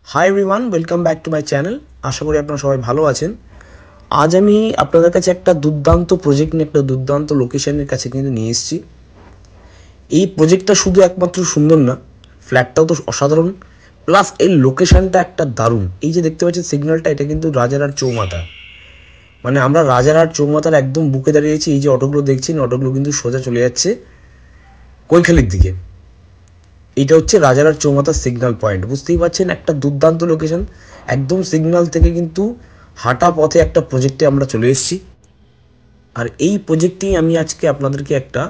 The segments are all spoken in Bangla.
High everyone, welcome back to my channel. আশা করি আপনারা সবাই ভালো আছেন। আজ আমি আপনাদের কাছে একটা দুর্দান্ত প্রজেক্ট নিয়ে একটা দুর্দান্ত লোকেশনের কাছে কিন্তু নিয়ে এসেছি। এই প্রজেক্টটা শুধু একমাত্র সুন্দর না, ফ্ল্যাটটাও তো অসাধারণ, প্লাস এই লোকেশনটা একটা দারুণ। এই যে দেখতে পাচ্ছেন সিগন্যালটা, এটা কিন্তু রাজারহাট চৌমাথা, মানে আমরা রাজারহাট চৌমাথার একদম বুকে দাঁড়িয়েছি। এই যে অটোগুলো দেখছেন, অটোগুলো কিন্তু সোজা চলে যাচ্ছে কৈখালির দিকে। এইটা হচ্ছে রাজারহাট চৌমাথার সিগন্যাল পয়েন্ট। বুঝতেই পারছেন একটা দুর্দান্ত লোকেশন। একদম সিগন্যাল থেকে কিন্তু হাঁটা পথে একটা প্রজেক্টে আমরা চলে এসেছি। আর এই প্রজেক্টেই আমি আজকে আপনাদেরকে একটা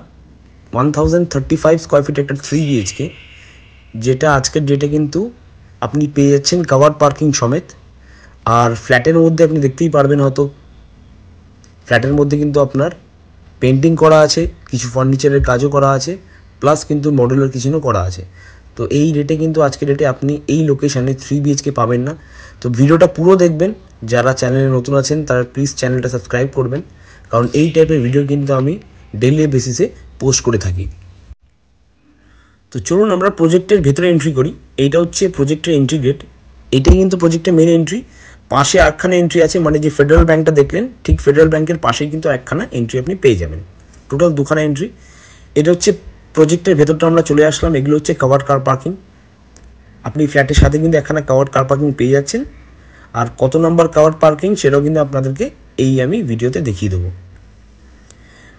1035 স্কোয়ার ফিট একটা 3 BHK, যেটা আজকের ডেটে কিন্তু আপনি পেয়ে যাচ্ছেন কাভার পার্কিং সমেত। আর ফ্ল্যাটের মধ্যে আপনি দেখতেই পারবেন হয়তো, ফ্ল্যাটের মধ্যে কিন্তু আপনার পেন্টিং করা আছে, কিছু ফার্নিচারের কাজও করা আছে, প্লাস কিন্তু মডুলার কিচেনও করা আছে। তো এই রেটে কিন্তু আজকের ডেটে আপনি এই লোকেশানে 3 BHK পাবেন না। তো ভিডিওটা পুরো দেখবেন। যারা চ্যানেলে নতুন আছেন তারা প্লিজ চ্যানেলটা সাবস্ক্রাইব করবেন, কারণ এই টাইপের ভিডিও কিন্তু আমি ডেইলি বেসিসে পোস্ট করে থাকি। তো চলুন আমরা প্রজেক্টের ভেতরে এন্ট্রি করি। এইটা হচ্ছে প্রজেক্টের এন্ট্রি গেট। এইটাই কিন্তু প্রজেক্টের মেন এন্ট্রি। পাশে আরেকখানা এন্ট্রি আছে, মানে যে ফেডারেল ব্যাঙ্কটা দেখলেন, ঠিক ফেডারেল ব্যাঙ্কের পাশেই কিন্তু একখানা এন্ট্রি আপনি পেয়ে যাবেন। টোটাল দুখানা এন্ট্রি। এটা হচ্ছে প্রজেক্টের ভেতরটা আমরা চলে আসলাম। এগুলো হচ্ছে কাভার্ড কার পার্কিং। আপনি ফ্ল্যাটের সাথে কিন্তু একখানা কাভার্ড কার পার্কিং পেয়ে যাচ্ছেন। আর কত নম্বর কাভার্ড পার্কিং সেটাও কিন্তু আপনাদেরকে আমি ভিডিওতে দেখিয়ে দেবো।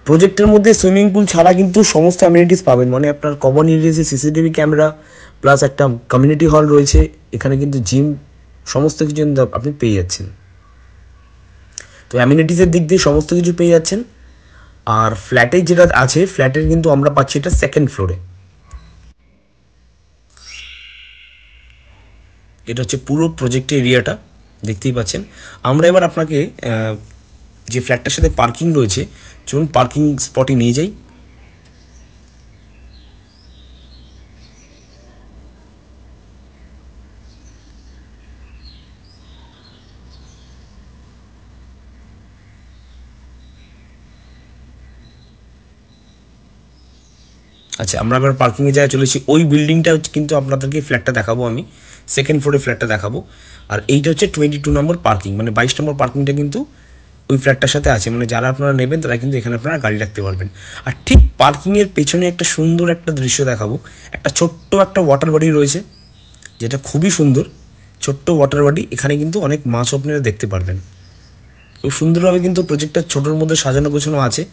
প্রজেক্টের মধ্যে সুইমিং পুল ছাড়া কিন্তু সমস্ত অ্যামিনিটিস পাবেন, মানে আপনার কমন এরিয়াসে CCTV ক্যামেরা, প্লাস একটা কমিউনিটি হল রয়েছে। এখানে কিন্তু জিম, সমস্ত কিছু কিন্তু আপনি পেয়ে যাচ্ছেন। তো অ্যামিনিটিসের দিক দিয়ে সমস্ত কিছু পেয়ে যাচ্ছেন। আর ফ্ল্যাটে যেটা আছে, ফ্ল্যাটের কিন্তু আমরা পাচ্ছি এটা সেকেন্ড ফ্লোরে। এটা হচ্ছে পুরো প্রজেক্টের এরিয়াটা, দেখতেই পাচ্ছেন। আমরা এবার আপনাকে যে ফ্ল্যাটটার সাথে পার্কিং রয়েছে, চলুন পার্কিং স্পটে নিয়ে যাই। আচ্ছা, আমরা এবার পার্কিংয়ের জায়গায় চলেছি। ওই বিল্ডিংটা হচ্ছে কিন্তু আপনাদেরকে ফ্ল্যাটটা দেখাবো, আমি সেকেন্ড ফ্লোরে ফ্ল্যাটটা দেখাবো। আর এইটা হচ্ছে 22 নম্বর পার্কিং, মানে 22 নম্বর পার্কিংটা কিন্তু ওই ফ্ল্যাটটার সাথে আছে। মানে যারা আপনারা নেবেন তারা কিন্তু এখানে আপনারা গাড়ি রাখতে পারবেন। আর ঠিক পার্কিংয়ের পেছনে একটা সুন্দর একটা দৃশ্য দেখাবো। একটা ছোট্ট একটা ওয়াটার বডি রয়েছে, যেটা খুবই সুন্দর। ছোট্ট ওয়াটার বডি, এখানে কিন্তু অনেক মাছ আপনারা দেখতে পারবেন। খুব সুন্দরভাবে কিন্তু প্রজেক্টটা ছোটোর মধ্যে সাজানো গোছানো আছে।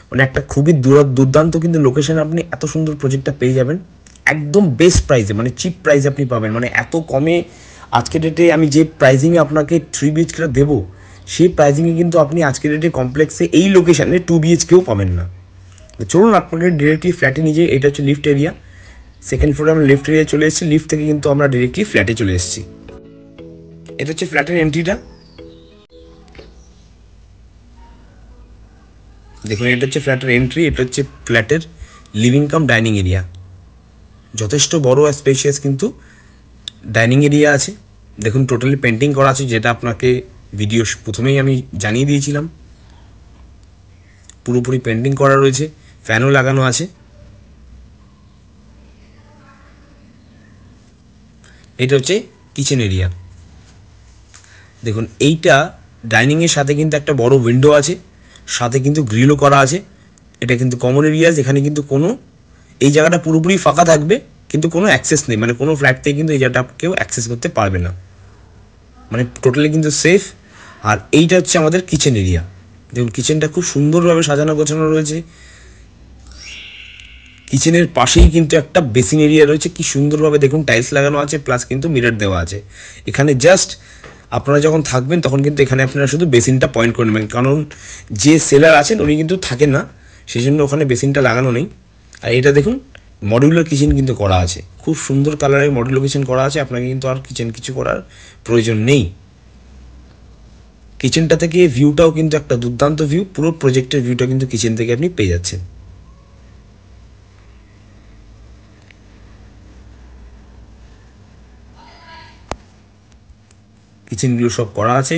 মানে একটা খুবই দুর্দান্ত কিন্তু লোকেশন, আপনি এত সুন্দর প্রজেক্টটা পেয়ে যাবেন একদম বেস্ট প্রাইসে, মানে চিপ প্রাইসে আপনি পাবেন। মানে এত কমে আজকের ডেটে আমি যে প্রাইজিংয়ে আপনাকে 3 BHKটা দেবো, সেই প্রাইজিংয়ে কিন্তু আপনি আজকের ডেটে কমপ্লেক্সে এই লোকেশানে 2 BHKও পাবেন না। তো চলুন আপনাকে ডিরেক্টলি ফ্ল্যাটে নিয়ে যাই। এটা হচ্ছে লিফট এরিয়া। সেকেন্ড ফ্লোরে আমরা লিফট এরিয়া চলে এসেছি। লিফট থেকে কিন্তু আমরা ডিরেক্টলি ফ্ল্যাটে চলে এসেছি। এটা হচ্ছে ফ্ল্যাটের এন্ট্রিটা। দেখুন, এটা হচ্ছে ফ্ল্যাটের এন্ট্রি। এটা হচ্ছে ফ্ল্যাটের লিভিং কাম ডাইনিং এরিয়া। যথেষ্ট বড় আর স্পেশিয়াস কিন্তু ডাইনিং এরিয়া আছে। দেখুন টোটালি পেন্টিং করা আছে, যেটা আপনাকে ভিডিও প্রথমেই আমি জানিয়ে দিয়েছিলাম। পুরোপুরি পেন্টিং করা রয়েছে, ফ্যানও লাগানো আছে। এটা হচ্ছে কিচেন এরিয়া। দেখুন এইটা ডাইনিংয়ের সাথে কিন্তু একটা বড় উইন্ডো আছে, সাথে কিন্তু গ্রিলও করা আছে। এটা কিন্তু কমন এরিয়াস। এখানে কিন্তু কোনো, এই জায়গাটা পুরোপুরি ফাঁকা থাকবে, কিন্তু কোনো অ্যাক্সেস নেই, মানে কোনো ফ্ল্যাট থেকে কিন্তু এই জায়গাটা কেউ অ্যাক্সেস করতে পারবে না, মানে টোটালি কিন্তু সেফ। আর এইটা হচ্ছে আমাদের কিচেন এরিয়া। দেখুন কিচেনটা খুব সুন্দরভাবে সাজানো গোছানো রয়েছে। কিচেনের পাশেই কিন্তু একটা বেসিন এরিয়া রয়েছে, কি সুন্দরভাবে দেখুন টাইলস লাগানো আছে, প্লাস কিন্তু মিরর দেওয়া আছে। এখানে জাস্ট আপনারা যখন থাকবেন তখন কিন্তু এখানে আপনারা শুধু বেসিনটা পয়েন্ট করে নেবেন, কারণ যে সেলার আছেন উনি কিন্তু থাকেন না, সেই জন্য ওখানে বেসিনটা লাগানো নেই। আর এটা দেখুন মডিউলার কিচেন কিন্তু করা আছে, খুব সুন্দর কালারের মডিউলার কিচেন করা আছে। আপনাকে কিন্তু আর কিচেন কিছু করার প্রয়োজন নেই। কিচেনটা থেকে ভিউটাও কিন্তু একটা দুর্দান্ত ভিউ। পুরো প্রজেক্টের ভিউটা কিন্তু কিচেন থেকে আপনি পেয়ে যাচ্ছেন। কিচেনগুলো সব করা আছে।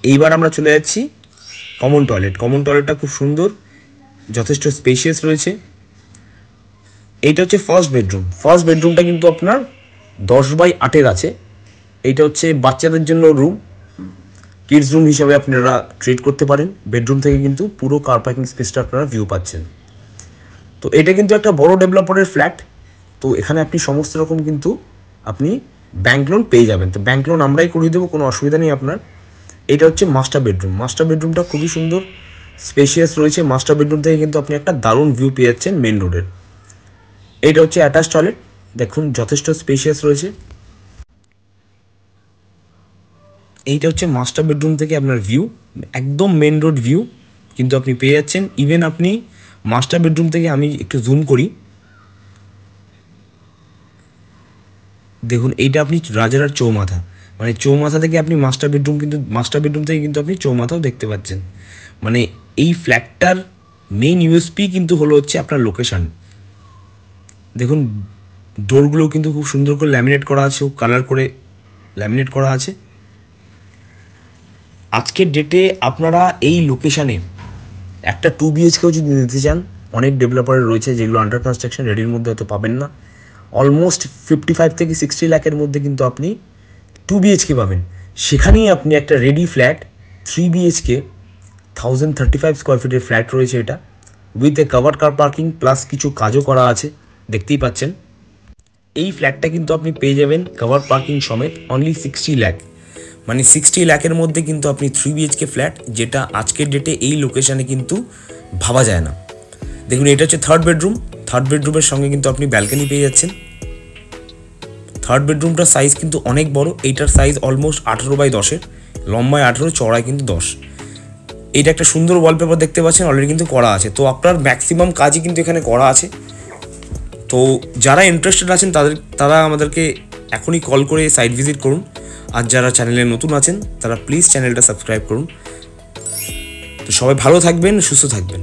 এইবার আমরা চলে যাচ্ছি কমন টয়লেট। কমন টয়লেটটা খুব সুন্দর, যথেষ্ট স্পেশিয়াস রয়েছে। এইটা হচ্ছে ফার্স্ট বেডরুম। ফার্স্ট বেডরুমটা কিন্তু আপনার 10x8 আছে। এইটা হচ্ছে বাচ্চাদের জন্য রুম, কিডস রুম হিসাবে আপনারা ট্রিট করতে পারেন। বেডরুম থেকে কিন্তু পুরো কার পার্কিং স্পেসটা আপনারা ভিউ পাচ্ছেন। তো এটা কিন্তু একটা বড় ডেভেলপারের ফ্ল্যাট। তো এখানে আপনি সমস্ত রকম কিন্তু আপনি ব্যাংক লোন পেয়ে যাবেন। তো ব্যাংক লোন আমরাই করিয়ে দেবো, কোনো অসুবিধা নেই আপনার। এটা হচ্ছে মাস্টার বেডরুম। মাস্টার বেডরুমটা খুবই সুন্দর, স্পেশিয়াস রয়েছে। মাস্টার বেডরুম থেকে কিন্তু আপনি একটা দারুণ ভিউ পেয়ে যাচ্ছেন মেন রোডের। এইটা হচ্ছে অ্যাটাচ টয়লেট, দেখুন যথেষ্ট স্পেশিয়াস রয়েছে। এইটা হচ্ছে মাস্টার বেডরুম থেকে আপনার ভিউ, একদম মেন রোড ভিউ কিন্তু আপনি পেয়ে যাচ্ছেন। ইভেন আপনি মাস্টার বেডরুম থেকে, আমি একটু জুম করি, দেখুন এইটা আপনি রাজারহাট চৌমাথা, মানে চৌমাথা থেকে আপনি মাস্টার বেডরুম থেকে কিন্তু আপনি চৌমাথাও দেখতে পাচ্ছেন। মানে এই ফ্ল্যাটটার মেইন ইউএসপি কিন্তু হলো হচ্ছে আপনার লোকেশান। দেখুন ডোরগুলো কিন্তু খুব সুন্দর করে ল্যামিনেট করা আছে, খুব কালার করে ল্যামিনেট করা আছে। আজকের ডেটে আপনারা এই লোকেশানে একটা 2 BHKও যদি নিতে চান, অনেক ডেভেলপার রয়েছে যেগুলো আন্ডার কনস্ট্রাকশন, রেডির মধ্যে হয়তো পাবেন না। অলমোস্ট 55 থেকে 60 লাখের মধ্যে কিন্তু আপনি 2 BHK পাবেন। সেখানেই আপনি একটা রেডি ফ্ল্যাট 3 BHK 1035 স্কোয়ার ফিটের ফ্ল্যাট রয়েছে এটা, with a covered car parking plus কিছু কাজও করা আছে, দেখতেই পাচ্ছেন। এই ফ্ল্যাটটা কিন্তু আপনি পেয়ে যাবেন কাভার পার্কিং সমেত অনলি 60 লাখ, মানে 60 লাখের মধ্যে কিন্তু আপনি 3 BHK ফ্ল্যাট, যেটা আজকের ডেটে এই লোকেশানে কিন্তু ভাবা যায় না। দেখুন এটা হচ্ছে থার্ড বেডরুম। থার্ড বেডরুমের সঙ্গে কিন্তু আপনি ব্যালকনি পেয়ে যাচ্ছেন। থার্ড বেডরুমটার সাইজ কিন্তু অনেক বড়। এইটার সাইজ অলমোস্ট 18x10, লম্বায় 18, চড়ায় কিন্তু 10। এটা একটা সুন্দর ওয়ালপেপার দেখতে পাচ্ছেন, অলরেডি কিন্তু করা আছে। তো আপনার ম্যাক্সিমাম কাজই কিন্তু এখানে করা আছে। তো যারা ইন্টারেস্টেড আছেন তারা আমাদেরকে এখনই কল করে সাইট ভিজিট করুন। আর যারা চ্যানেলে নতুন আছেন তারা প্লিজ চ্যানেলটা সাবস্ক্রাইব করুন। তো সবাই ভালো থাকবেন, সুস্থ থাকবেন।